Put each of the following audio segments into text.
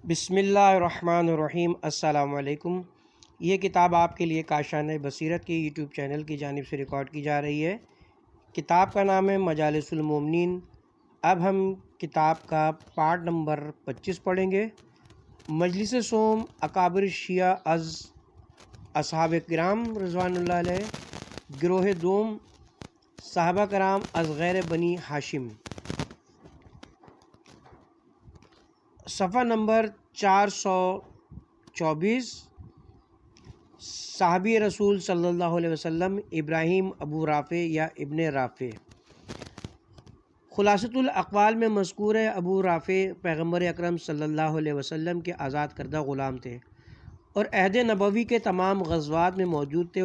بسم اللہ الرحمن الرحیم۔ السلام علیکم۔ یہ کتاب آپ کے لیے کاشان بصیرت کے یوٹیوب چینل کی جانب سے ریکارڈ کی جا رہی ہے۔ کتاب کا نام ہے مجالس المومنین۔ اب ہم کتاب کا پارٹ نمبر 25 پڑھیں گے۔ مجلس سوم اکابر شیعہ از اصحاب کرام رضوان اللہ علیہ، گروہ دوم صحابہ کرام از غیر بنی ہاشم، صفحہ نمبر 424۔ صحابی رسول صلی اللہ علیہ وسلم ابراہیم ابو رافع یا ابن رافع۔ خلاصۃ الاقوال میں مذکور ہے ابو رافع پیغمبر اکرم صلی اللہ علیہ وسلم کے آزاد کردہ غلام تھے اور عہد نبوی کے تمام غزوات میں موجود تھے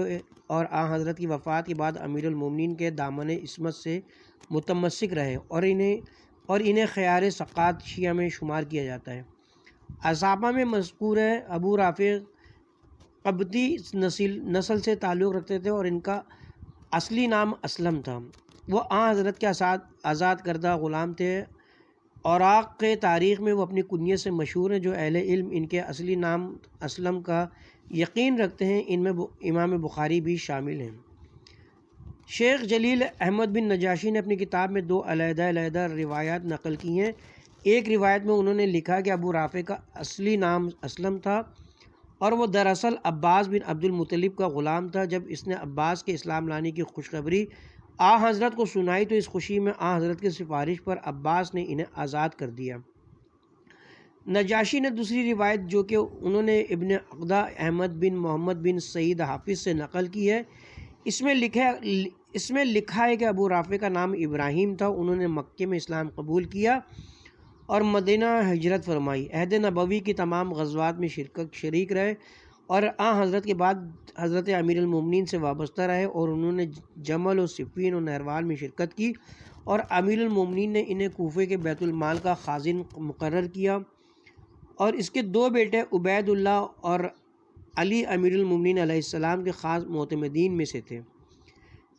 اور آن حضرت کی وفات کے بعد امیر المومنین کے دامن عصمت سے متمسک رہے اور انہیں خیار ثقات شیعہ میں شمار کیا جاتا ہے۔ اصحابہ میں مذکور ہے ابو رافع قبطی نسل سے تعلق رکھتے تھے اور ان کا اصلی نام اسلم تھا۔ وہ آن حضرت کے آزاد کردہ غلام تھے۔ اوراق کے تاریخ میں وہ اپنی کنیت سے مشہور ہیں۔ جو اہل علم ان کے اصلی نام اسلم کا یقین رکھتے ہیں ان میں امام بخاری بھی شامل ہیں۔ شیخ جلیل احمد بن نجاشی نے اپنی کتاب میں دو علیحدہ روایات نقل کی ہیں۔ ایک روایت میں انہوں نے لکھا کہ ابو رافع کا اصلی نام اسلم تھا اور وہ دراصل عباس بن عبد المطلب کا غلام تھا۔ جب اس نے عباس کے اسلام لانے کی خوشخبری حضرت کو سنائی تو اس خوشی میں حضرت کی سفارش پر عباس نے انہیں آزاد کر دیا۔ نجاشی نے دوسری روایت جو کہ انہوں نے ابن عقدہ احمد بن محمد بن سعید حافظ سے نقل کی ہے، اس میں لکھا ہے کہ ابو رافع کا نام ابراہیم تھا۔ انہوں نے مکے میں اسلام قبول کیا اور مدینہ ہجرت فرمائی، عہد نبوی کی تمام غزوات میں شریک رہے اور حضرت کے بعد حضرت امیر المومنین سے وابستہ رہے اور انہوں نے جمل و صفین و نہروان میں شرکت کی اور امیر المومنین نے انہیں کوفے کے بیت المال کا خازن مقرر کیا اور اس کے دو بیٹے عبید اللہ اور علی امیر المومنین علیہ السلام کے خاص معتمدین میں سے تھے۔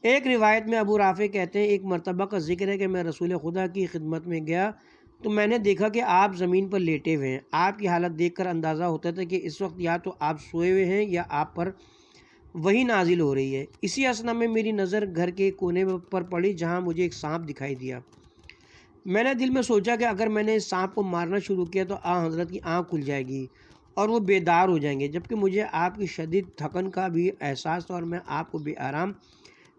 ایک روایت میں ابو رافع کہتے ہیں ایک مرتبہ کا ذکر ہے کہ میں رسول خدا کی خدمت میں گیا تو میں نے دیکھا کہ آپ زمین پر لیٹے ہوئے ہیں۔ آپ کی حالت دیکھ کر اندازہ ہوتا تھا کہ اس وقت یا تو آپ سوئے ہوئے ہیں یا آپ پر وحی نازل ہو رہی ہے۔ اسی اثنا میں میری نظر گھر کے کونے پر پڑی جہاں مجھے ایک سانپ دکھائی دیا۔ میں نے دل میں سوچا کہ اگر میں نے اس سانپ کو مارنا شروع کیا تو حضرت کی آنکھ کھل جائے گی اور وہ بیدار ہو جائیں گے، جبکہ مجھے آپ کی شدید تھکن کا بھی احساس تھا اور میں آپ کو بے آرام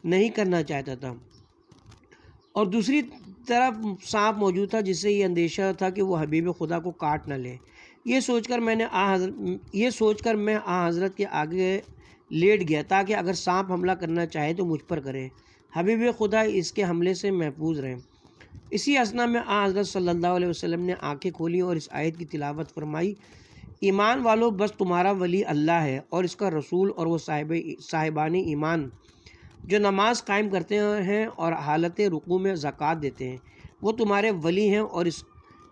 نہیں کرنا چاہتا تھا، اور دوسری طرف سانپ موجود تھا جس سے یہ اندیشہ تھا کہ وہ حبیب خدا کو کاٹ نہ لے۔ یہ سوچ کر میں حضرت کے آگے لیٹ گیا تاکہ اگر سانپ حملہ کرنا چاہے تو مجھ پر کرے، حبیب خدا اس کے حملے سے محفوظ رہے۔ اسی اثنا میں حضرت صلی اللہ علیہ وسلم نے آنکھیں کھولیں اور اس آیت کی تلاوت فرمائی، ایمان والو بس تمہارا ولی اللہ ہے اور اس کا رسول اور وہ صاحبان ایمان جو نماز قائم کرتے ہیں اور حالت رکوع میں زکوٰۃ دیتے ہیں، وہ تمہارے ولی ہیں اور اس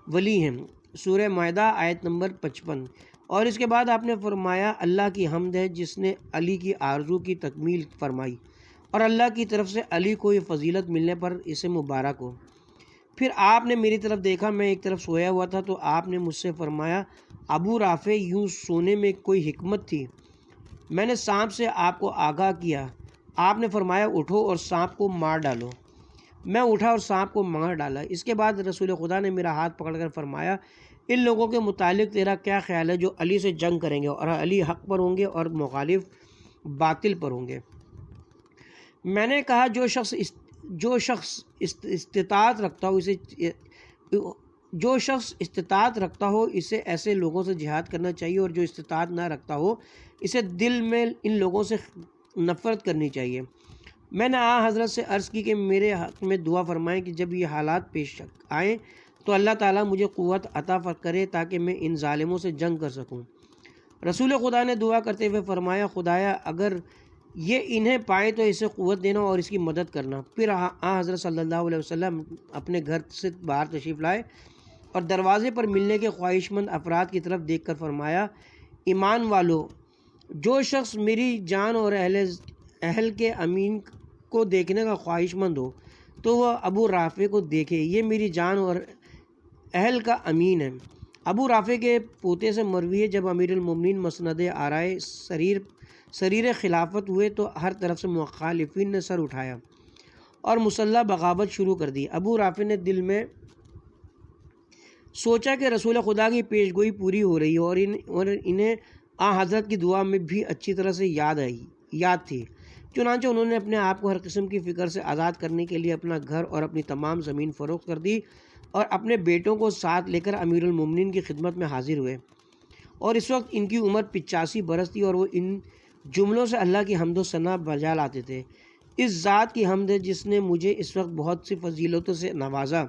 ولی ہیں۔ سورہ مائدہ آیت نمبر 55۔ اور اس کے بعد آپ نے فرمایا اللہ کی حمد ہے جس نے علی کی آرزو کی تکمیل فرمائی اور اللہ کی طرف سے علی کو یہ فضیلت ملنے پر اسے مبارک ہو۔ پھر آپ نے میری طرف دیکھا، میں ایک طرف سویا ہوا تھا تو آپ نے مجھ سے فرمایا ابو رافع یوں سونے میں کوئی حکمت تھی، میں نے سانپ سے آپ کو آگاہ کیا۔ آپ نے فرمایا اٹھو اور سانپ کو مار ڈالو۔ میں اٹھا اور سانپ کو مار ڈالا۔ اس کے بعد رسول خدا نے میرا ہاتھ پکڑ کر فرمایا ان لوگوں کے متعلق تیرا کیا خیال ہے جو علی سے جنگ کریں گے اور علی حق پر ہوں گے اور مخالف باطل پر ہوں گے؟ میں نے کہا جو شخص استطاعت رکھتا ہو اسے ایسے لوگوں سے جہاد کرنا چاہیے اور جو استطاعت نہ رکھتا ہو اسے دل میں ان لوگوں سے نفرت کرنی چاہیے۔ میں نے حضرت سے عرض کی کہ میرے حق میں دعا فرمائیں کہ جب یہ حالات پیش آئیں تو اللہ تعالیٰ مجھے قوت عطا کرے تاکہ میں ان ظالموں سے جنگ کر سکوں۔ رسول خدا نے دعا کرتے ہوئے فرمایا خدایا اگر یہ انہیں پائے تو اسے قوت دینا اور اس کی مدد کرنا۔ پھر حضرت صلی اللہ علیہ وسلم اپنے گھر سے باہر تشریف لائے اور دروازے پر ملنے کے خواہش مند افراد کی طرف دیکھ کر فرمایا ایمان والو جو شخص میری جان اور اہل کے امین کو دیکھنے کا خواہش مند ہو تو وہ ابو رافع کو دیکھے، یہ میری جان اور اہل کا امین ہے۔ ابو رافع کے پوتے سے مروی ہے جب امیر المومنین مسند آرائے سریر خلافت ہوئے تو ہر طرف سے مخالفین نے سر اٹھایا اور مسلح بغاوت شروع کر دی۔ ابو رافع نے دل میں سوچا کہ رسول خدا کی پیشگوئی پوری ہو رہی ہے اور انہیں حضرت کی دعا میں بھی اچھی طرح سے یاد تھی۔ چنانچہ انہوں نے اپنے آپ کو ہر قسم کی فکر سے آزاد کرنے کے لیے اپنا گھر اور اپنی تمام زمین فروخت کر دی اور اپنے بیٹوں کو ساتھ لے کر امیر المومنین کی خدمت میں حاضر ہوئے، اور اس وقت ان کی عمر 85 برس تھی، اور وہ ان جملوں سے اللہ کی حمد و ثنا بجا لاتے تھے: اس ذات کی حمد ہے جس نے مجھے اس وقت بہت سی فضیلتوں سے نوازا،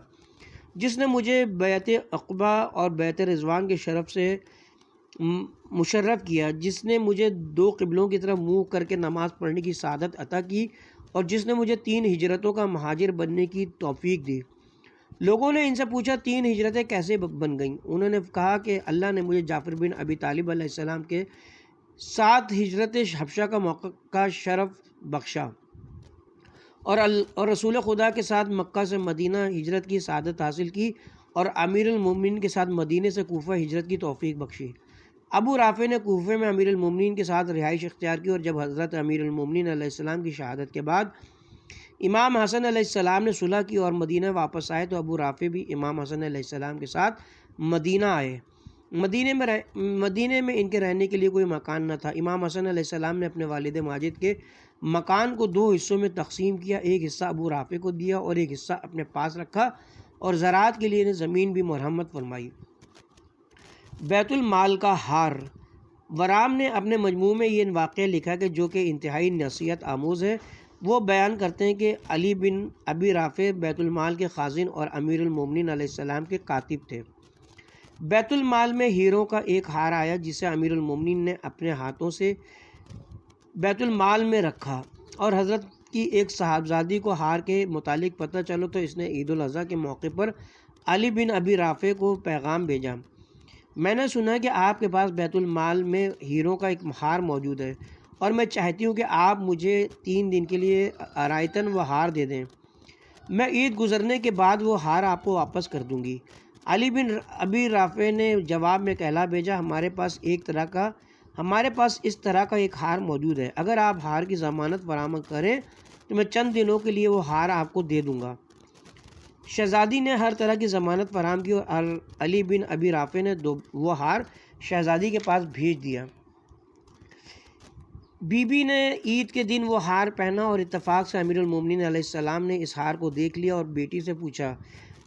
جس نے مجھے بیعت عقبہ اور بیعت رضوان کے شرف سے مشرف کیا، جس نے مجھے 2 قبلوں کی طرف منہ کر کے نماز پڑھنے کی سعادت عطا کی، اور جس نے مجھے 3 ہجرتوں کا مہاجر بننے کی توفیق دی۔ لوگوں نے ان سے پوچھا 3 ہجرتیں کیسے بن گئیں؟ انہوں نے کہا کہ اللہ نے مجھے جعفر بن ابی طالب علیہ السلام کے ساتھ ہجرت حبشہ کا موقع کا شرف بخشا، اور رسول خدا کے ساتھ مکہ سے مدینہ ہجرت کی سعادت حاصل کی، اور امیر المومنین کے ساتھ مدینے سے کوفہ ہجرت کی توفیق بخشی۔ ابو رافع نے کوفے میں امیر المومنین کے ساتھ رہائش اختیار کی، اور جب حضرت امیر المومنین علیہ السلام کی شہادت کے بعد امام حسن علیہ السلام نے صلح کی اور مدینہ واپس آئے تو ابو رافع بھی امام حسن علیہ السلام کے ساتھ مدینہ آئے۔ مدینے میں ان کے رہنے کے لیے کوئی مکان نہ تھا۔ امام حسن علیہ السلام نے اپنے والد ماجد کے مکان کو 2 حصوں میں تقسیم کیا، ایک حصہ ابو رافع کو دیا اور ایک حصہ اپنے پاس رکھا، اور زراعت کے لیے زمین بھی مرحمت فرمائی۔ بیت المال کا ہار۔ ورام نے اپنے مجموع میں یہ واقعہ لکھا کہ جو کہ انتہائی نصیحت آموز ہے۔ وہ بیان کرتے ہیں کہ علی بن ابی رافع بیت المال کے خازن اور امیر المومنین علیہ السلام کے کاتب تھے۔ بیت المال میں ہیروں کا ایک ہار آیا جسے امیر المومنین نے اپنے ہاتھوں سے بیت المال میں رکھا، اور حضرت کی ایک صاحبزادی کو ہار کے متعلق پتہ چلو تو اس نے عید الاضحیٰ کے موقع پر علی بن ابی رافع کو پیغام بھیجا: میں نے سنا کہ آپ کے پاس بیت المال میں ہیروں کا ایک ہار موجود ہے، اور میں چاہتی ہوں کہ آپ مجھے 3 دن کے لیے آرائتاً وہ ہار دے دیں۔ میں عید گزرنے کے بعد وہ ہار آپ کو واپس کر دوں گی۔ علی بن ابی رافع نے جواب میں کہلا بھیجا: ہمارے پاس اس طرح کا ایک ہار موجود ہے، اگر آپ ہار کی ضمانت فراہم کریں تو میں چند دنوں کے لیے وہ ہار آپ کو دے دوں گا۔ شہزادی نے ہر طرح کی ضمانت فراہم کی، اور علی بن ابی رافع نے وہ ہار شہزادی کے پاس بھیج دیا۔ بی بی نے عید کے دن وہ ہار پہنا، اور اتفاق سے امیر المومنین علیہ السلام نے اس ہار کو دیکھ لیا اور بیٹی سے پوچھا: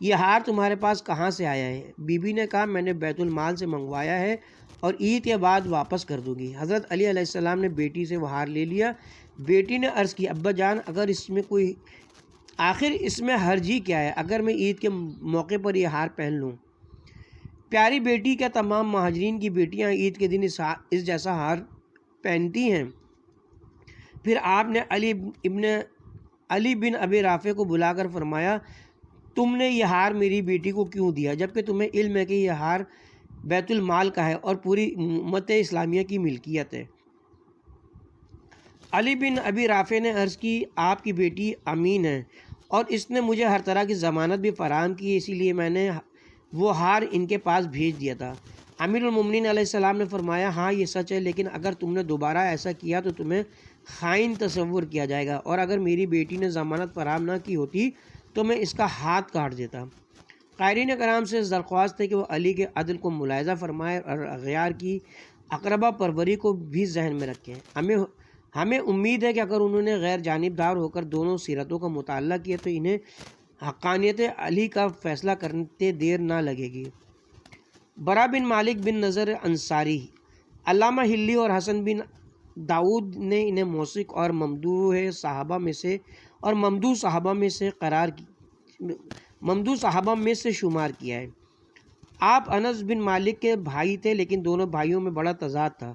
یہ ہار تمہارے پاس کہاں سے آیا ہے؟ بی بی نے کہا: میں نے بیت المال سے منگوایا ہے اور عید کے بعد واپس کر دوں گی۔ حضرت علی علیہ السلام نے بیٹی سے وہ ہار لے لیا۔ بیٹی نے عرض کی: ابا جان، آخر اس میں حرج ہی کیا ہے اگر میں عید کے موقع پر یہ ہار پہن لوں؟ پیاری بیٹی، کیا تمام مہاجرین کی بیٹیاں عید کے دن اس جیسا ہار پہنتی ہیں؟ پھر آپ نے علی بن ابی رافع کو بلا کر فرمایا: تم نے یہ ہار میری بیٹی کو کیوں دیا جبکہ تمہیں علم ہے کہ یہ ہار بیت المال کا ہے اور پوری امت اسلامیہ کی ملکیت ہے؟ علی بن ابی رافع نے عرض کی: آپ کی بیٹی امین ہے اور اس نے مجھے ہر طرح کی ضمانت بھی فراہم کی، اسی لیے میں نے وہ ہار ان کے پاس بھیج دیا تھا۔ امیر المومنین علیہ السلام نے فرمایا: ہاں یہ سچ ہے، لیکن اگر تم نے دوبارہ ایسا کیا تو تمہیں خائن تصور کیا جائے گا، اور اگر میری بیٹی نے ضمانت فراہم نہ کی ہوتی تو میں اس کا ہاتھ کاٹ دیتا۔ قائرین کرام سے درخواست ہے کہ وہ علی کے عدل کو ملاحظہ فرمائیں اور اغیار کی اقربا پروری کو بھی ذہن میں رکھیں۔ ہمیں امید ہے کہ اگر انہوں نے غیر جانبدار ہو کر دونوں سیرتوں کا مطالعہ کیا تو انہیں حقانیت علی کا فیصلہ کرتے دیر نہ لگے گی۔ برا بن مالک بن نضر انصاری۔ علامہ ہلی اور حسن بن داؤد نے انہیں موثق اور ممدوح صحابہ میں سے شمار کیا ہے۔ آپ انس بن مالک کے بھائی تھے، لیکن دونوں بھائیوں میں بڑا تضاد تھا۔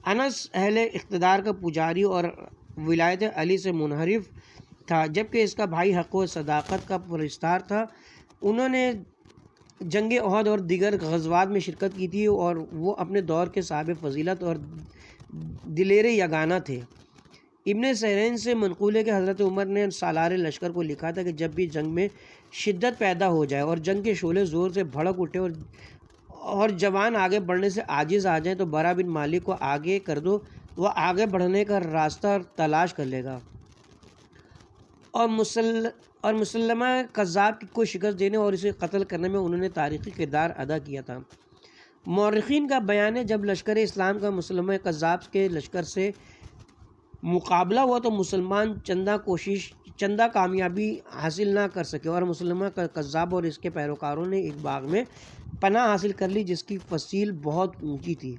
انس اہل اقتدار کا پجاری اور ولایت علی سے منحرف تھا، جبکہ اس کا بھائی حق و صداقت کا پرستار تھا۔ انہوں نے جنگ احد اور دیگر غزوات میں شرکت کی تھی اور وہ اپنے دور کے صاحب فضیلت اور دلیر یگانہ تھے۔ ابن سیرین سے منقول ہے کہ حضرت عمر نے سالار لشکر کو لکھا تھا کہ جب بھی جنگ میں شدت پیدا ہو جائے اور جنگ کے شعلے زور سے بھڑک اٹھے اور جوان آگے بڑھنے سے عاجز آ جائیں تو برا بن مالک کو آگے کر دو، وہ آگے بڑھنے کا راستہ تلاش کر لے گا۔ اور مسلمہ کذاب کو شکست دینے اور اسے قتل کرنے میں انہوں نے تاریخی کردار ادا کیا تھا۔ مورخین کا بیان ہے جب لشکر اسلام کا مسلمہ کذاب کے لشکر سے مقابلہ ہوا تو مسلمان چندہ کامیابی حاصل نہ کر سکے اور مسلمہ کذاب اور اس کے پیروکاروں نے ایک باغ میں پناہ حاصل کر لی جس کی فصیل بہت اونچی تھی۔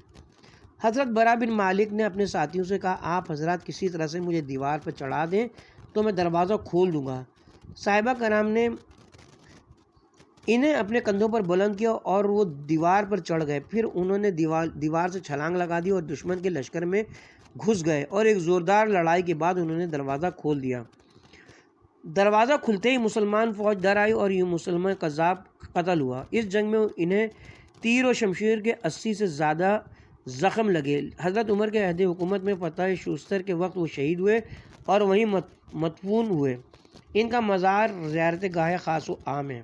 حضرت برا بن مالک نے اپنے ساتھیوں سے کہا، آپ حضرات کسی طرح سے مجھے دیوار پر چڑھا دیں تو میں دروازہ کھول دوں گا۔ صحابہ کرام نے انہیں اپنے کندھوں پر بلند کیا اور وہ دیوار پر چڑھ گئے، پھر انہوں نے دیوار سے چھلانگ لگا دی اور دشمن کے لشکر میں گھس گئے اور ایک زوردار لڑائی کے بعد انہوں نے دروازہ کھول دیا۔ دروازہ کھلتے ہی مسلمان فوج ڈر آئی اور یہ مسلمہ کذاب قتل ہوا۔ اس جنگ میں انہیں تیر و شمشیر کے 80 سے زیادہ زخم لگے۔ حضرت عمر کے عہد حکومت میں فتح شوستر کے وقت وہ شہید ہوئے اور وہیں مدفون ہوئے۔ ان کا مزار زیارت گاہ خاص و عام ہے۔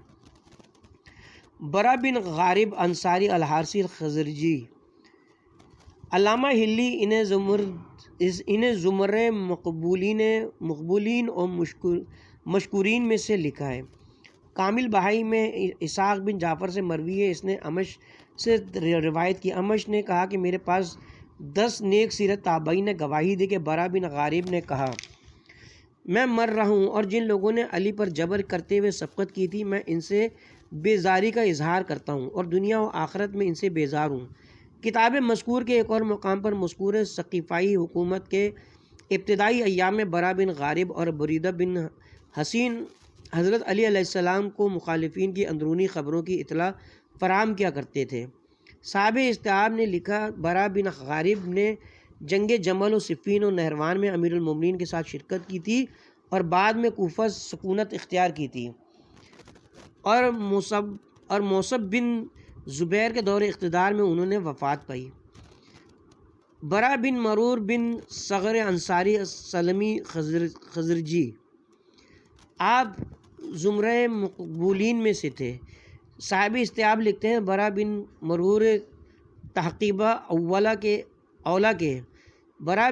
برا بن غارب انصاری الحارثی الخزرجی، علامہ ہلی انہیں زمرہ مقبولین اور مشکورین میں سے لکھا ہے۔ کامل بہائی میں اسحاق بن جعفر سے مروی ہے، اس نے امش سے روایت کی۔ امش نے کہا کہ میرے پاس 10 نیک سیرت تابعین نے گواہی دی کہ برا بن غارب نے کہا، میں مر رہا ہوں اور جن لوگوں نے علی پر جبر کرتے ہوئے سبقت کی تھی میں ان سے بیزاری کا اظہار کرتا ہوں اور دنیا و آخرت میں ان سے بیزار ہوں۔ کتاب مذکور کے ایک اور مقام پر مذکور ثقیفائی حکومت کے ابتدائی ایام میں برا بن غارب اور بریدہ بن حسین حضرت علی علیہ السلام کو مخالفین کی اندرونی خبروں کی اطلاع فراہم کیا کرتے تھے۔ صاحب استیعاب نے لکھا، برا بن غارب نے جنگ جمل و صفین و نہروان میں امیر المومنین کے ساتھ شرکت کی تھی اور بعد میں کوفہ سکونت اختیار کی تھی اور موصب بن زبیر کے دور اقتدار میں انہوں نے وفات پائی۔ برا بن مرور بن صغر انصاری سلمی خزرجی، آپ زمرہ مقبولین میں سے تھے۔ صاحب استیعاب لکھتے ہیں، برا بن مرور تحقیبہ اولا کے برا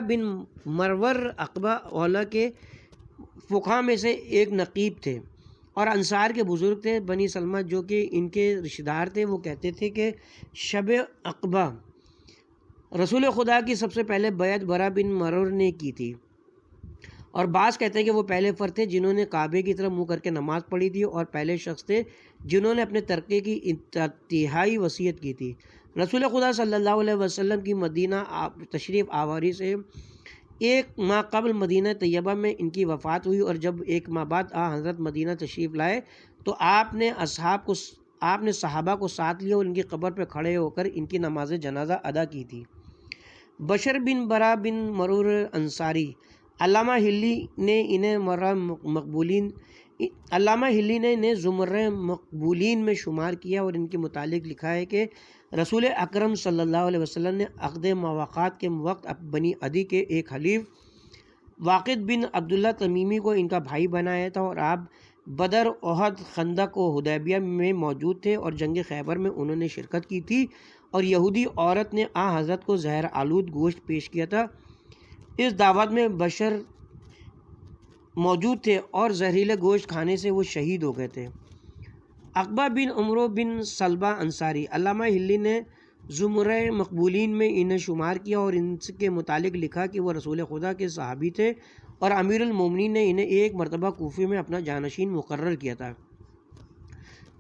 بن مرور عقبہ اولا کے فقہا میں سے ایک نقیب تھے اور انصار کے بزرگ تھے۔ بنی سلمہ جو کہ ان کے رشتہ دار تھے وہ کہتے تھے کہ شب عقبہ رسول خدا کی سب سے پہلے بیعت برا بن مرور نے کی تھی، اور بعض کہتے ہیں کہ وہ پہلے فرد تھے جنہوں نے کعبے کی طرف منہ کر کے نماز پڑھی تھی اور پہلے شخص تھے جنہوں نے اپنے ترکے کی انتہائی وصیت کی تھی۔ رسول خدا صلی اللہ علیہ وسلم کی مدینہ تشریف آوری سے 1 ماہ قبل مدینہ طیبہ میں ان کی وفات ہوئی، اور جب 1 ماہ بعد حضرت مدینہ تشریف لائے تو آپ نے صحابہ کو ساتھ لیا اور ان کی قبر پہ کھڑے ہو کر ان کی نماز جنازہ ادا کی تھی۔ بشر بن برا بن مرور انصاری، علامہ ہلی نے انہیں زمرہ مقبولین میں شمار کیا اور ان کے متعلق لکھا ہے کہ رسول اکرم صلی اللہ علیہ وسلم نے عقد مواقات کے وقت بنی عدی کے ایک حلیف واقد بن عبداللہ تمیمی کو ان کا بھائی بنایا تھا، اور آپ بدر، احد، خندق و حدیبیہ میں موجود تھے اور جنگ خیبر میں انہوں نے شرکت کی تھی، اور یہودی عورت نے حضرت کو زہر آلود گوشت پیش کیا تھا۔ اس دعوت میں بشر موجود تھے اور زہریلے گوشت کھانے سے وہ شہید ہو گئے تھے۔ عقبہ بن عمرو بن سلبہ انصاری، علامہ ہلی نے زمرہ مقبولین میں انہیں شمار کیا اور ان کے متعلق لکھا کہ وہ رسول خدا کے صحابی تھے اور امیر المومنین نے انہیں ایک مرتبہ کوفے میں اپنا جانشین مقرر کیا تھا۔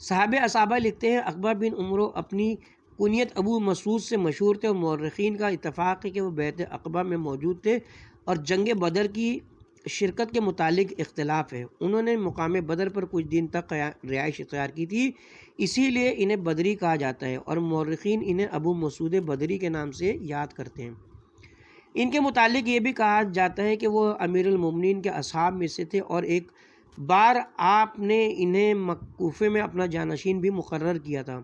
صحابہ اصحابہ لکھتے ہیں، عقبہ بن عمرو اپنی کنیت ابو مسعود سے مشہور تھے اور مورخین کا اتفاق ہے کہ وہ بیعت عقبہ میں موجود تھے اور جنگ بدر کی شرکت کے متعلق اختلاف ہے۔ انہوں نے مقام بدر پر کچھ دن تک رہائش اختیار کی تھی، اسی لیے انہیں بدری کہا جاتا ہے اور مورخین انہیں ابو مسعود بدری کے نام سے یاد کرتے ہیں۔ ان کے متعلق یہ بھی کہا جاتا ہے کہ وہ امیر المومنین کے اصحاب میں سے تھے اور ایک بار آپ نے انہیں کوفے میں اپنا جانشین بھی مقرر کیا تھا،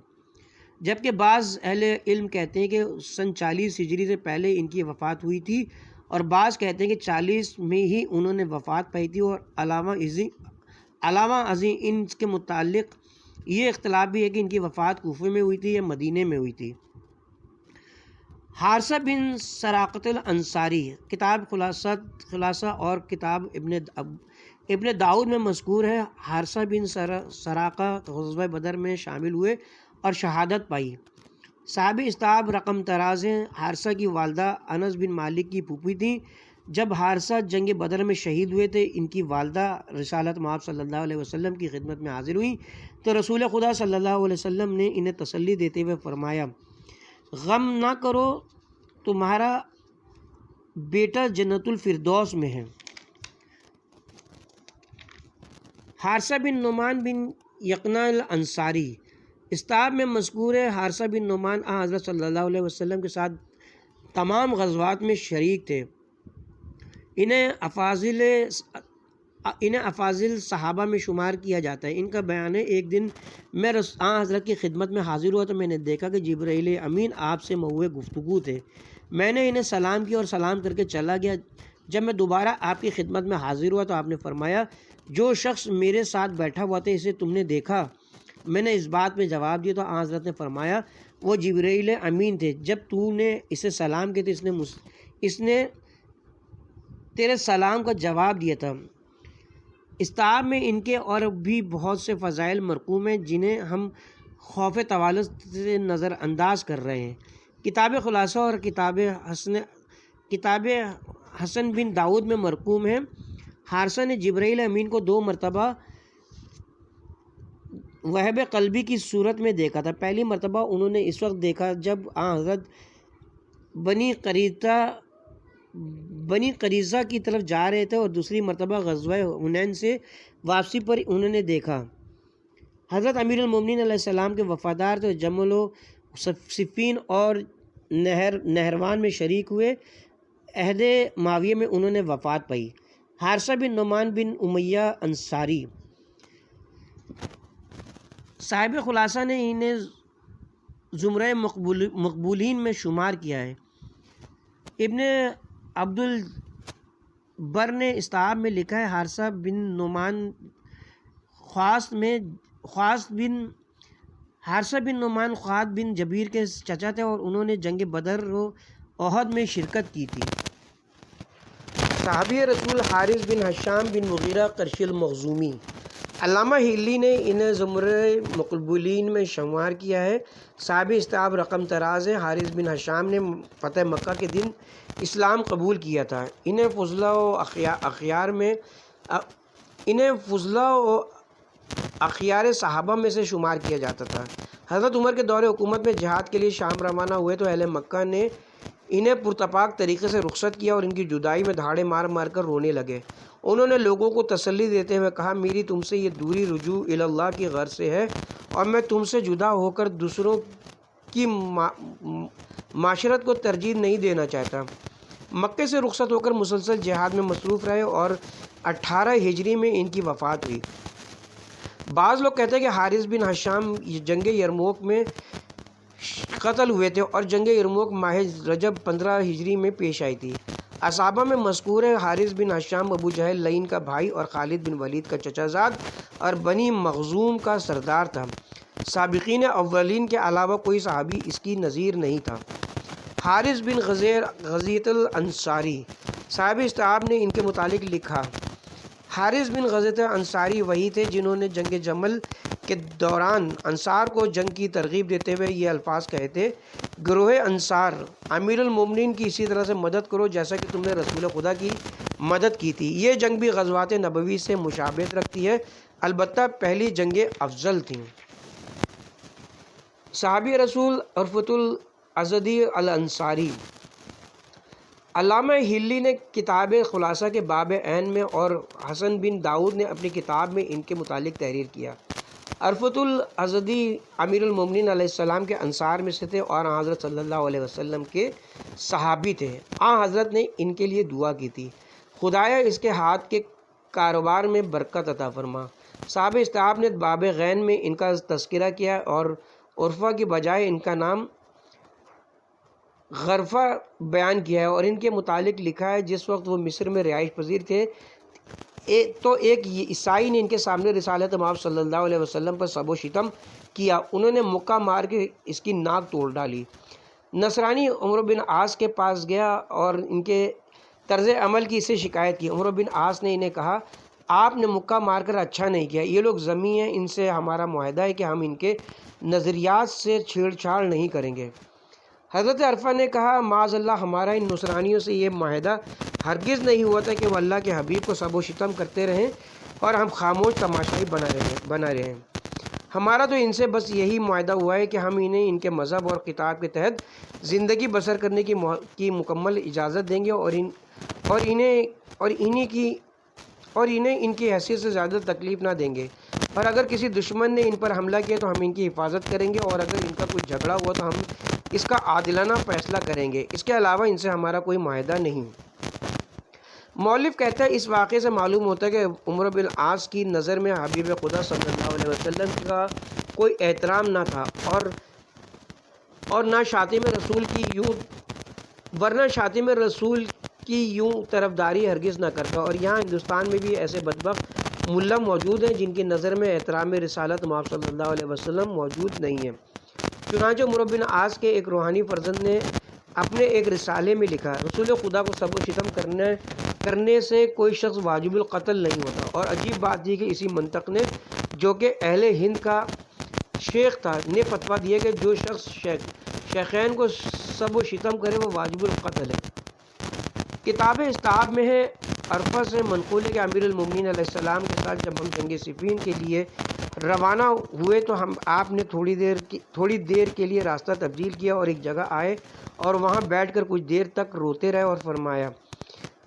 جبکہ بعض اہل علم کہتے ہیں کہ سن 40 ہجری سے پہلے ان کی وفات ہوئی تھی، اور بعض کہتے ہیں کہ 40 میں ہی انہوں نے وفات پائی تھی، اور علاوہ ازیں ان کے متعلق یہ اختلاف بھی ہے کہ ان کی وفات کوفے میں ہوئی تھی یا مدینے میں ہوئی تھی۔ حارثہ بن سراقۃ الانصاری کتاب خلاصہ اور کتاب ابن داؤد میں مذکور ہے، حارثہ بن سراقہ غزوہ بدر میں شامل ہوئے اور شہادت پائی۔ صحابی استاب رقم تراز ہیں۔ حارثہ کی والدہ انس بن مالک کی پھوپھی تھیں۔ جب حارثہ جنگ بدر میں شہید ہوئے تھے، ان کی والدہ رسالت مآب صلی اللہ علیہ وسلم کی خدمت میں حاضر ہوئیں تو رسول خدا صلی اللہ علیہ وسلم نے انہیں تسلی دیتے ہوئے فرمایا، غم نہ کرو، تمہارا بیٹا جنت الفردوس میں ہے۔ حارثہ بن نعمان بن یقنہ الانصاری استاب میں مذکور ہے، حارثہ بن نعمان حضرت صلی اللہ علیہ وسلم کے ساتھ تمام غزوات میں شریک تھے۔ انہیں افاضل صحابہ میں شمار کیا جاتا ہے۔ ان کا بیان ہے، ایک دن میں حضرت کی خدمت میں حاضر ہوا تو میں نے دیکھا کہ جبرائیل امین آپ سے موضوع گفتگو تھے۔ میں نے انہیں سلام کیا اور سلام کر کے چلا گیا۔ جب میں دوبارہ آپ کی خدمت میں حاضر ہوا تو آپ نے فرمایا، جو شخص میرے ساتھ بیٹھا ہوا تھا اسے تم نے دیکھا؟ میں نے اس بات میں جواب دیا تو حضرت نے فرمایا، وہ جبرائیل امین تھے۔ جب تو نے اسے سلام کیا تو اس نے تیرے سلام کا جواب دیا تھا۔ استاب میں ان کے اور بھی بہت سے فضائل مرقوم ہیں جنہیں ہم خوف طوالت سے نظر انداز کر رہے ہیں۔ کتاب خلاصہ اور کتاب حسن بن داؤد میں مرقوم ہے، حارثہ نے جبرائیل امین کو 2 مرتبہ وہب قلبی کی صورت میں دیکھا تھا۔ پہلی مرتبہ انہوں نے اس وقت دیکھا جب حضرت بنی قریظہ کی طرف جا رہے تھے، اور دوسری مرتبہ غزوہ حنین سے واپسی پر انہوں نے دیکھا۔ حضرت امیر المومنین علیہ السلام کے وفادار تھے، جمل و صفین اور نہروان میں شریک ہوئے۔ عہد معاویہ میں انہوں نے وفات پائی۔ حارثہ بن نعمان بن امیہ انصاری صاحب خلاصہ نے انہیں زمرہ مقبولین میں شمار کیا ہے۔ ابن عبد البر نے استاب میں لکھا ہے، حارثہ بن نعمان خواص بن جبیر کے چچا تھے اور انہوں نے جنگ بدر و احد میں شرکت کی تھی۔ صحابی رسول حارث بن حشام بن مغیرہ قرشی المخزومی علامہ ہلی نے انہیں زمرہ مقبولین میں شمار کیا ہے۔ صحابی استاب رقم تراز ہے، حارث بن حشام نے فتح مکہ کے دن اسلام قبول کیا تھا۔ انہیں فضلہ و اخیار صحابہ میں سے شمار کیا جاتا تھا۔ حضرت عمر کے دور حکومت میں جہاد کے لیے شام روانہ ہوئے تو اہل مکہ نے انہیں پرتپاک طریقے سے رخصت کیا اور ان کی جدائی میں دھاڑے مار مار کر رونے لگے۔ انہوں نے لوگوں کو تسلی دیتے ہوئے کہا، میری تم سے یہ دوری رجوع اللہ کی غرض سے ہے اور میں تم سے جدا ہو کر دوسروں کی معاشرت کو ترجیح نہیں دینا چاہتا۔ مکے سے رخصت ہو کر مسلسل جہاد میں مصروف رہے اور 18 ہجری میں ان کی وفات ہوئی۔ بعض لوگ کہتے ہیں کہ حارث بن حشام جنگ یرموک میں قتل ہوئے تھے اور جنگ یرموک ماہ رجب 15 ہجری میں پیش آئی تھی۔ اصحابہ میں مذکور ہے، حارث بن حشام ابو جہل لعین کا بھائی اور خالد بن ولید کا چچا زاد اور بنی مخزوم کا سردار تھا۔ سابقین اولین کے علاوہ کوئی صحابی اس کی نظیر نہیں تھا۔ حارث بن غزیۃ الانصاری صاحب استاب نے ان کے متعلق لکھا، حارث بن غزیۃ انصاری وہی تھے جنہوں نے جنگ جمل کے دوران انصار کو جنگ کی ترغیب دیتے ہوئے یہ الفاظ کہے تھے، گروہ انصار، امیر المومنین کی اسی طرح سے مدد کرو جیسا کہ تم نے رسول خدا کی مدد کی تھی۔ یہ جنگ بھی غزوات نبوی سے مشابہت رکھتی ہے، البتہ پہلی جنگیں افضل تھیں۔ صحابی رسول عرفۃ الازدی الانصاری علامہ ہلی نے کتاب خلاصہ کے باب عین میں اور حسن بن داؤد نے اپنی کتاب میں ان کے متعلق تحریر کیا۔ عرفۃ الازدی امیر المومنین علیہ السلام کے انصار میں سے تھے اور حضرت صلی اللہ علیہ وسلم کے صحابی تھے۔ حضرت نے ان کے لیے دعا کی تھی، خدایا اس کے ہاتھ کے کاروبار میں برکت عطا فرما۔ صاحب استاب نے باب غین میں ان کا تذکرہ کیا اور عرفہ کی بجائے ان کا نام غرفہ بیان کیا ہے اور ان کے متعلق لکھا ہے، جس وقت وہ مصر میں رہائش پذیر تھے تو ایک عیسائی نے ان کے سامنے رسالت مآب صلی اللہ علیہ وسلم پر سب و شتم کیا، انہوں نے مکہ مار کے اس کی ناک توڑ ڈالی۔ نصرانی عمرو بن عاص کے پاس گیا اور ان کے طرز عمل کی اسے شکایت کی۔ عمرو بن عاص نے انہیں کہا، آپ نے مکہ مار کر اچھا نہیں کیا، یہ لوگ ذمی ہیں، ان سے ہمارا معاہدہ ہے کہ ہم ان کے نظریات سے چھیڑ چھاڑ نہیں کریں گے۔ حضرت عرفہ نے کہا، معاذ اللہ، ہمارا ان نصرانیوں سے یہ معاہدہ ہرگز نہیں ہوا تھا کہ وہ اللہ کے حبیب کو سب و شتم کرتے رہیں اور ہم خاموش تماشائی بنا رہے ہیں۔ ہمارا تو ان سے بس یہی معاہدہ ہوا ہے کہ ہم انہیں ان کے مذہب اور کتاب کے تحت زندگی بسر کرنے کی مکمل اجازت دیں گے اور انہیں ان کی حیثیت سے زیادہ تکلیف نہ دیں گے، اور اگر کسی دشمن نے ان پر حملہ کیا تو ہم ان کی حفاظت کریں گے، اور اگر ان کا کوئی جھگڑا ہوا تو ہم اس کا عادلانہ فیصلہ کریں گے، اس کے علاوہ ان سے ہمارا کوئی معاہدہ نہیں۔ مؤلف کہتا ہے، اس واقعے سے معلوم ہوتا ہے کہ عمرو بن عاص کی نظر میں حبیب خدا صلی اللہ علیہ وسلم کا کوئی احترام نہ تھا، اور نہ شاطم رسول کی یوں طرفداری ہرگز نہ کرتا، اور یہاں ہندوستان میں بھی ایسے بدبخت ملا موجود ہیں جن کی نظر میں احترام رسالت مآب صلی اللہ علیہ وسلم موجود نہیں ہے۔ چنانچہ عمرو بن عاص کے ایک روحانی فرزند نے اپنے ایک رسالے میں لکھا، رسول خدا کو سب و شتم کرنے سے کوئی شخص واجب القتل نہیں ہوتا، اور عجیب بات یہ کہ اسی منطق نے، جو کہ اہل ہند کا شیخ تھا، نے فتویٰ دیا کہ جو شخص شیخین کو سب و شتم کرے وہ واجب القتل ہے۔ کتاب استحباب میں ہے، عرفہ سے منقول ہے کہ امیر المومنین علیہ السلام کے ساتھ جب ہم جنگ صفین کے لیے روانہ ہوئے تو آپ نے تھوڑی دیر کے لیے راستہ تبدیل کیا اور ایک جگہ آئے اور وہاں بیٹھ کر کچھ دیر تک روتے رہے اور فرمایا،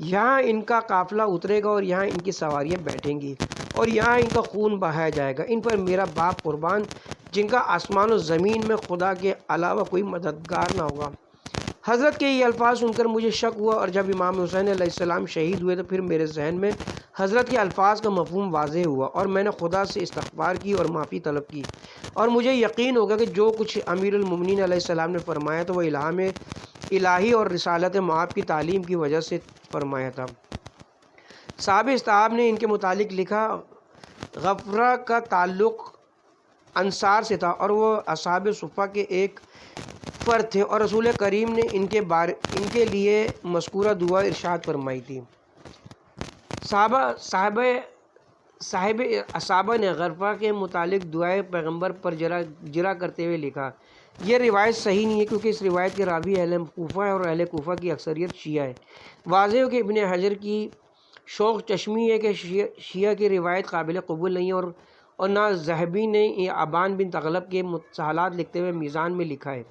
یہاں ان کا قافلہ اترے گا اور یہاں ان کی سواریاں بیٹھیں گی اور یہاں ان کا خون بہایا جائے گا، ان پر میرا باپ قربان جن کا آسمان و زمین میں خدا کے علاوہ کوئی مددگار نہ ہوگا۔ حضرت کے یہ الفاظ سن کر مجھے شک ہوا، اور جب امام حسین علیہ السلام شہید ہوئے تو پھر میرے ذہن میں حضرت کے الفاظ کا مفہوم واضح ہوا، اور میں نے خدا سے استغفار کی اور معافی طلب کی، اور مجھے یقین ہوگا کہ جو کچھ امیر المومنین علیہ السلام نے فرمایا تو وہ الہام الہی اور رسالت مآب کی تعلیم کی وجہ سے فرمایا تھا۔ صاحب استحباب نے ان کے متعلق لکھا، غفرہ کا تعلق انصار سے تھا اور وہ اصحاب صفہ کے ایک فرد تھے، اور رسول کریم نے ان کے لیے مذکورہ دعا ارشاد فرمائی تھی۔ صحابہ نے غرفہ کے متعلق دعائے پیغمبر پر جرا کرتے ہوئے لکھا، یہ روایت صحیح نہیں ہے کیونکہ اس روایت کے راوی اہل کوفہ ہے اور اہل کوفہ کی اکثریت شیعہ ہے۔ واضح ہے کہ ابن حجر کی شوق چشمی ہے کہ شیعہ کی روایت قابل قبول نہیں ہے، اور نہ ذہبی نے ابان بن تغلب کے مصطلحات لکھتے ہوئے میزان میں لکھا ہے۔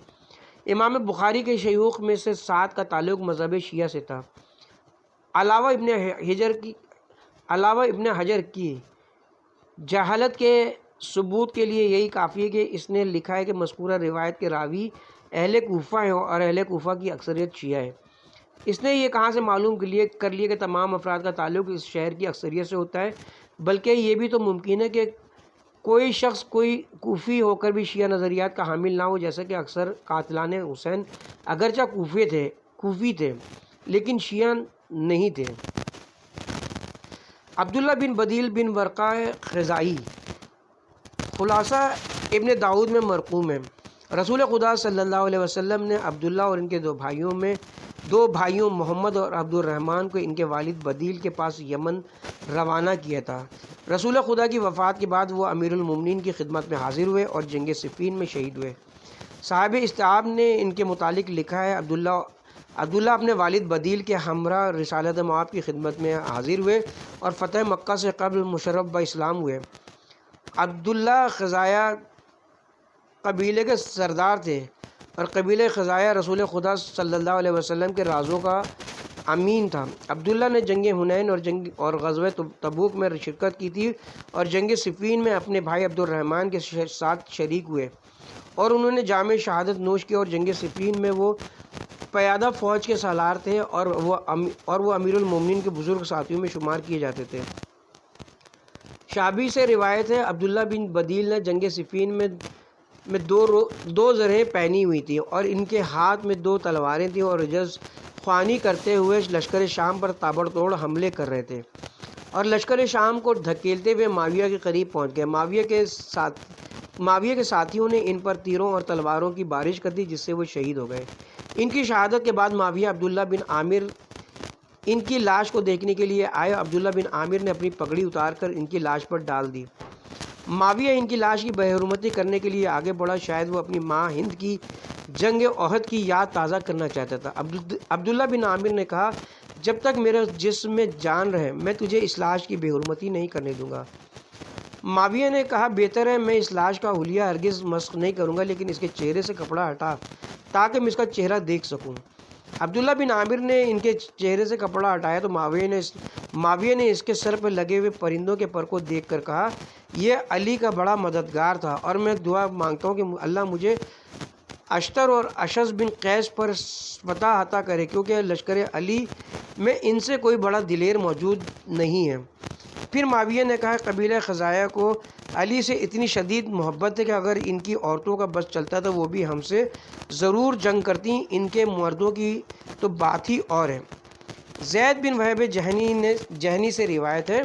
امام بخاری کے شیوخ میں سے 7 کا تعلق مذہب شیعہ سے تھا۔ علاوہ ابن حجر کی جہالت کے ثبوت کے لیے یہی کافی ہے کہ اس نے لکھا ہے کہ مذکورہ روایت کے راوی اہل کوفہ ہیں اور اہل کوفہ کی اکثریت شیعہ ہے۔ اس نے یہ کہاں سے معلوم کر لیا کہ تمام افراد کا تعلق اس شہر کی اکثریت سے ہوتا ہے، بلکہ یہ بھی تو ممکن ہے کہ کوئی شخص کوئی کوفی ہو کر بھی شیعہ نظریات کا حامل نہ ہو، جیسا کہ اکثر قاتلان حسین اگرچہ کوفی تھے لیکن شیعہ نہیں تھے۔ عبداللہ بن بدیل بن ورقہ خزائی خلاصہ ابن داؤد میں مرقوم ہے، رسول خدا صلی اللہ علیہ وسلم نے عبداللہ اور ان کے دو بھائیوں محمد اور عبد الرحمن کو ان کے والد بدیل کے پاس یمن روانہ کیا تھا۔ رسول خدا کی وفات کے بعد وہ امیر المومنین کی خدمت میں حاضر ہوئے اور جنگ صفین میں شہید ہوئے۔ صاحب استحباب نے ان کے متعلق لکھا ہے، عبداللہ اپنے والد بدیل کے ہمراہ رسالت مآب کی خدمت میں حاضر ہوئے اور فتح مکہ سے قبل مشرف باسلام ہوئے۔ عبداللہ خزایا قبیلے کے سردار تھے، اور قبیلہ خزایا رسول خدا صلی اللہ علیہ وسلم کے رازوں کا امین تھا۔ عبداللہ نے جنگ حنین اور غزوہ تبوک میں شرکت کی تھی، اور جنگ صفین میں اپنے بھائی عبد الرحمن کے ساتھ شریک ہوئے، اور انہوں نے جام شہادت نوش کی، اور جنگ صفین میں وہ پیادہ فوج کے سالار تھے اور وہ امیر المومنین کے بزرگ ساتھیوں میں شمار کیے جاتے تھے۔ شعبی سے روایت ہے، عبداللہ بن بدیل نے جنگ صفین میں دو زرہیں پہنی ہوئی تھیں اور ان کے ہاتھ میں 2 تلواریں تھیں، اور رجز خوانی کرتے ہوئے لشکر شام پر تابڑ توڑ حملے کر رہے تھے۔ اور لشکر شام کو دھکیلتے ہوئے معاویہ کے قریب پہنچ گئے۔ معاویہ کے ساتھیوں نے ان پر تیروں اور تلواروں کی بارش کر دی، جس سے وہ شہید ہو گئے۔ ان کی شہادت کے بعد معاویہ عبداللہ بن عامر ان کی لاش کو دیکھنے کے لیے آئے۔ عبداللہ بن عامر نے اپنی پگڑی اتار کر ان کی لاش پر ڈال دی۔ معاویہ ان کی لاش کی بحرمتی کرنے کے لیے آگے بڑھا، شاید وہ اپنی ماں ہند کی جنگ احد کی یاد تازہ کرنا چاہتا تھا۔ عبداللہ بن عامر نے کہا، جب تک میرے جسم میں جان رہے میں تجھے اس لاش کی بحرمتی نہیں کرنے دوں گا۔ معاویہ نے کہا، بہتر ہے، میں اس لاش کا حلیہ ہرگز مسخ نہیں کروں گا، لیکن اس کے چہرے سے کپڑا ہٹا تاکہ میں اس کا چہرہ دیکھ سکوں۔ عبداللہ بن عامر نے ان کے چہرے سے کپڑا ہٹایا تو معاویہ نے اس کے سر پر لگے ہوئے پرندوں کے پر کو دیکھ کر کہا، یہ علی کا بڑا مددگار تھا، اور میں دعا مانگتا ہوں کہ اللہ مجھے اشتر اور اشز بن قیس پر فتح عطا کرے، کیونکہ لشکر علی میں ان سے کوئی بڑا دلیر موجود نہیں ہے۔ پھر معاویہ نے کہا، قبیلہ خزاعہ کو علی سے اتنی شدید محبت ہے کہ اگر ان کی عورتوں کا بس چلتا تو وہ بھی ہم سے ضرور جنگ کرتی، ان کے مردوں کی تو بات ہی اور ہے۔ زید بن وہب جہنی سے روایت ہے،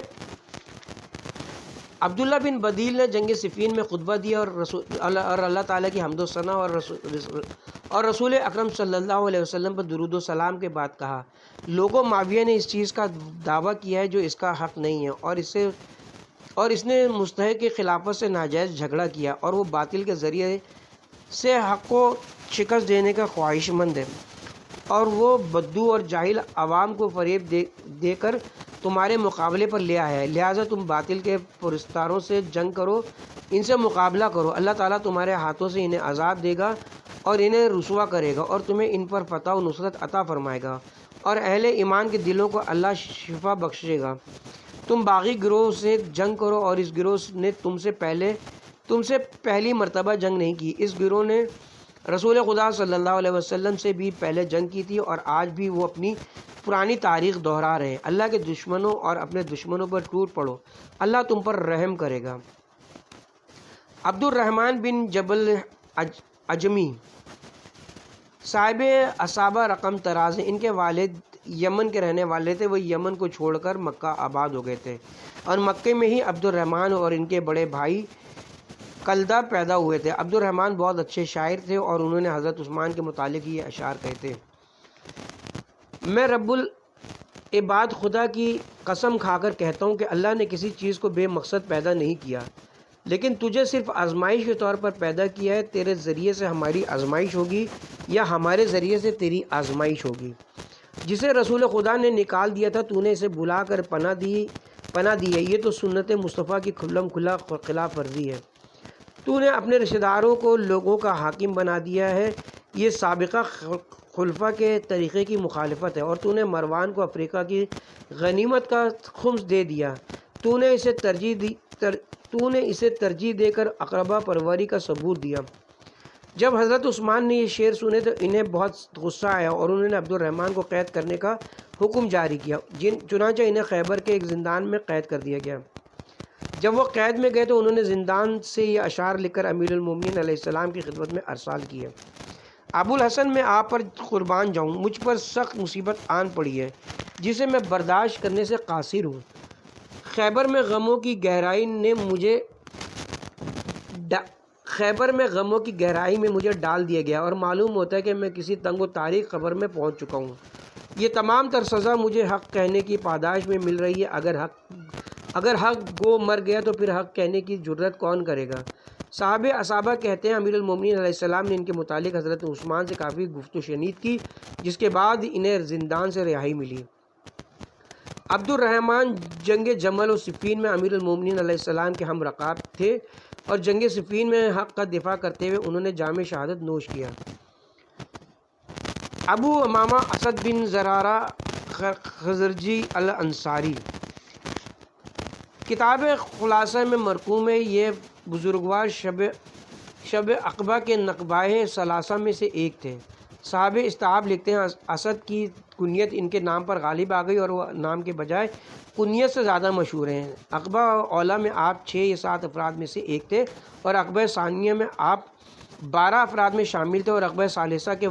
عبداللہ بن بدیل نے جنگ صفین میں خطبہ دیا اور اللہ تعالیٰ کی حمد و ثنا اور رسول اکرم صلی اللہ علیہ وسلم پر درود و سلام کے بعد کہا، لوگوں، معاویہ نے اس چیز کا دعویٰ کیا ہے جو اس کا حق نہیں ہے، اور اس نے مستحق کی خلافت سے ناجائز جھگڑا کیا، اور وہ باطل کے ذریعے سے حق کو شکست دینے کا خواہش مند ہے، اور وہ بدو اور جاہل عوام کو فریب دے کر تمہارے مقابلے پر لے آیا ہے، لہٰذا تم باطل کے پرستاروں سے جنگ کرو، ان سے مقابلہ کرو، اللہ تعالیٰ تمہارے ہاتھوں سے انہیں عذاب دے گا اور انہیں رسوا کرے گا، اور تمہیں ان پر فتح و نصرت عطا فرمائے گا، اور اہل ایمان کے دلوں کو اللہ شفا بخشے گا۔ تم باغی گروہ سے جنگ کرو، اور اس گروہ نے تم سے پہلی مرتبہ جنگ نہیں کی، اس گروہ نے رسول خدا صلی اللہ علیہ وسلم سے بھی پہلے جنگ کی تھی، اور آج بھی وہ اپنی پرانی تاریخ دہرا رہے ہیں۔ اللہ کے دشمنوں اور اپنے دشمنوں پر ٹوٹ پڑو، اللہ تم پر رحم کرے گا۔ عبد الرحمن بن جبل عجمی صاحب اصابہ رقم تراز ہیں، ان کے والد یمن کے رہنے والے تھے، وہ یمن کو چھوڑ کر مکہ آباد ہو گئے تھے، اور مکے میں ہی عبد الرحمن اور ان کے بڑے بھائی کلدہ پیدا ہوئے تھے۔ عبد الرحمن بہت اچھے شاعر تھے، اور انہوں نے حضرت عثمان کے متعلق یہ اشعار کہے تھے، میں رب العباد خدا کی قسم کھا کر کہتا ہوں کہ اللہ نے کسی چیز کو بے مقصد پیدا نہیں کیا، لیکن تجھے صرف آزمائش کے طور پر پیدا کیا ہے، تیرے ذریعے سے ہماری آزمائش ہوگی یا ہمارے ذریعے سے تیری آزمائش ہوگی۔ جسے رسول خدا نے نکال دیا تھا تو نے اسے بلا کر پناہ دی ہے، یہ تو سنت مصطفیٰ کی کھلم کھلا خلاف ورزی ہے۔ تو نے اپنے رشتہ داروں کو لوگوں کا حاکم بنا دیا ہے، یہ سابقہ خلفاء کے طریقے کی مخالفت ہے، اور تو نے مروان کو افریقہ کی غنیمت کا خمس دے دیا، تو نے اسے ترجیح دے کر اقربا پروری کا ثبوت دیا۔ جب حضرت عثمان نے یہ شعر سنے تو انہیں بہت غصہ آیا، اور انہوں نے عبد الرحمن کو قید کرنے کا حکم جاری کیا، چنانچہ انہیں خیبر کے ایک زندان میں قید کر دیا گیا۔ جب وہ قید میں گئے تو انہوں نے زندان سے یہ اشعار لکھ کر امیر المومنین علیہ السلام کی خدمت میں ارسال کیے، ابو الحسن، میں آپ پر قربان جاؤں، مجھ پر سخت مصیبت آن پڑی ہے جسے میں برداشت کرنے سے قاصر ہوں۔ خیبر میں غموں کی گہرائی میں مجھے ڈال دیا گیا، اور معلوم ہوتا ہے کہ میں کسی تنگ و تاریک قبر میں پہنچ چکا ہوں۔ یہ تمام تر سزا مجھے حق کہنے کی پاداش میں مل رہی ہے، اگر حق گو مر گیا تو پھر حق کہنے کی جرت کون کرے گا؟ صاحب اصابہ کہتے ہیں، امیر المومنین علیہ السلام نے ان کے متعلق حضرت عثمان سے کافی گفت و شنید کی، جس کے بعد انہیں زندان سے رہائی ملی۔ عبد الرحمن جنگ جمل و صفین میں امیر المومنین علیہ السلام کے ہم رکاب تھے، اور جنگ صفین میں حق کا دفاع کرتے ہوئے انہوں نے جام شہادت نوش کیا۔ ابو امامہ اسد بن زرارہ خزرجی الانصاری کتاب خلاصہ میں مرقوم ہے، یہ بزرگوار شب عقبہ کے نقبائے ثلاثہ میں سے ایک تھے۔ صاحب استعاب لکھتے ہیں، اسد کی کنیت ان کے نام پر غالب آ گئی، اور وہ نام کے بجائے کنیت سے زیادہ مشہور ہیں۔ عقبہ اولا میں آپ 6 یا 7 افراد میں سے ایک تھے، اور عقبہ ثانیہ میں آپ 12 افراد میں شامل تھے، اور عقبہ ثالثہ کے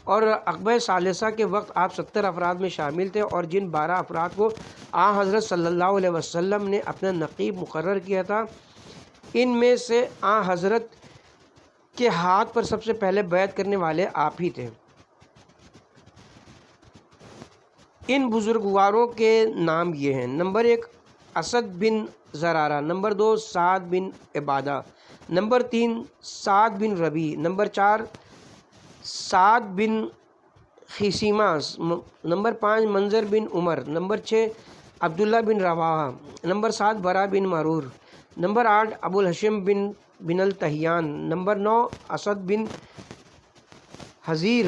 اور عقبہ ثالثہ کے وقت آپ 70 افراد میں شامل تھے، اور جن 12 افراد کو آن حضرت صلی اللہ علیہ وسلم نے اپنا نقیب مقرر کیا تھا، ان میں سے آن حضرت کے ہاتھ پر سب سے پہلے بیعت کرنے والے آپ ہی تھے۔ ان بزرگواروں کے نام یہ ہیں: نمبر 1 اسد بن زرارہ، نمبر 2 سعد بن عبادہ، نمبر 3 سعد بن ربیع، نمبر 4 سعد بن خیثیمہ، نمبر 5 منظر بن عمر، نمبر 6 عبداللہ بن رواحہ، نمبر 7 برا بن معرور، نمبر 8 ابو الحشم بن التحیان، نمبر 9 اسد بن حضیر،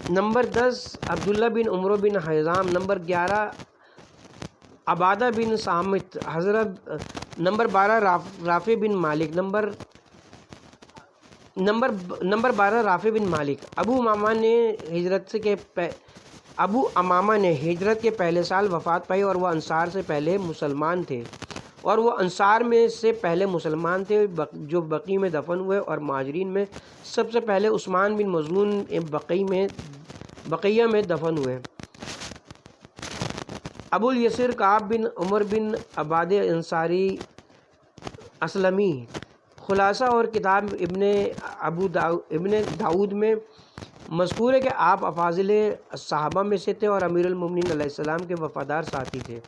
نمبر 10 عبداللہ بن عمرو بن حیزام، نمبر 11 عبادہ بن صامت حضرت، نمبر 12 رافع بن مالک، نمبر 12 رافع بن مالک۔ ابو امامہ نے ہجرت کے پہلے سال وفات پائی، اور وہ انصار سے پہلے مسلمان تھے، جو بقیع میں دفن ہوئے، اور مہاجرین میں سب سے پہلے عثمان بن مظعون بقیہ میں دفن ہوئے۔ ابو الیسر کعب بن عمر بن عباد انصاری اسلمی۔ خلاصہ اور کتاب ابن داؤد میں مذکور ہے کہ آپ افاضل صحابہ میں سے تھے اور امیر المومنین علیہ السلام کے وفادار ساتھی تھے۔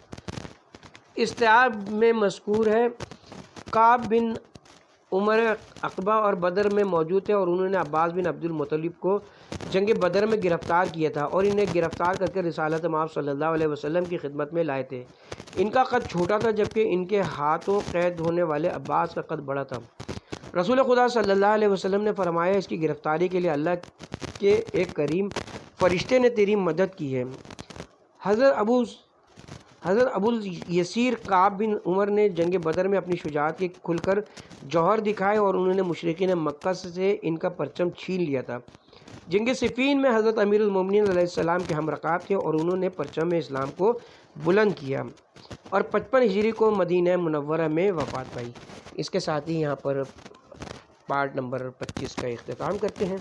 استیاب میں مذکور ہے کعب بن عمر عقبہ اور بدر میں موجود تھے، اور انہوں نے عباس بن عبد المطلب کو جنگ بدر میں گرفتار کیا تھا، اور انہیں گرفتار کر کے رسالت مآب صلی اللہ علیہ وسلم کی خدمت میں لائے تھے۔ ان کا قد چھوٹا تھا، جبکہ ان کے ہاتھوں قید ہونے والے عباس کا قد بڑا تھا۔ رسول خدا صلی اللہ علیہ وسلم نے فرمایا، اس کی گرفتاری کے لیے اللہ کے ایک کریم فرشتے نے تیری مدد کی ہے۔ حضرت ابو الیسر کعب بن عمر نے جنگ بدر میں اپنی شجاعت کے کھل کر جوہر دکھائے، اور انہوں نے مشرکین مکہ سے ان کا پرچم چھین لیا تھا۔ جنگ صفین میں حضرت امیر المومنین علیہ السلام کے ہم رکاب تھے، اور انہوں نے پرچم اسلام کو بلند کیا، اور 55 ہجری کو مدینہ منورہ میں وفات پائی۔ اس کے ساتھ ہی یہاں پر پارٹ نمبر 25 کا اختتام کرتے ہیں۔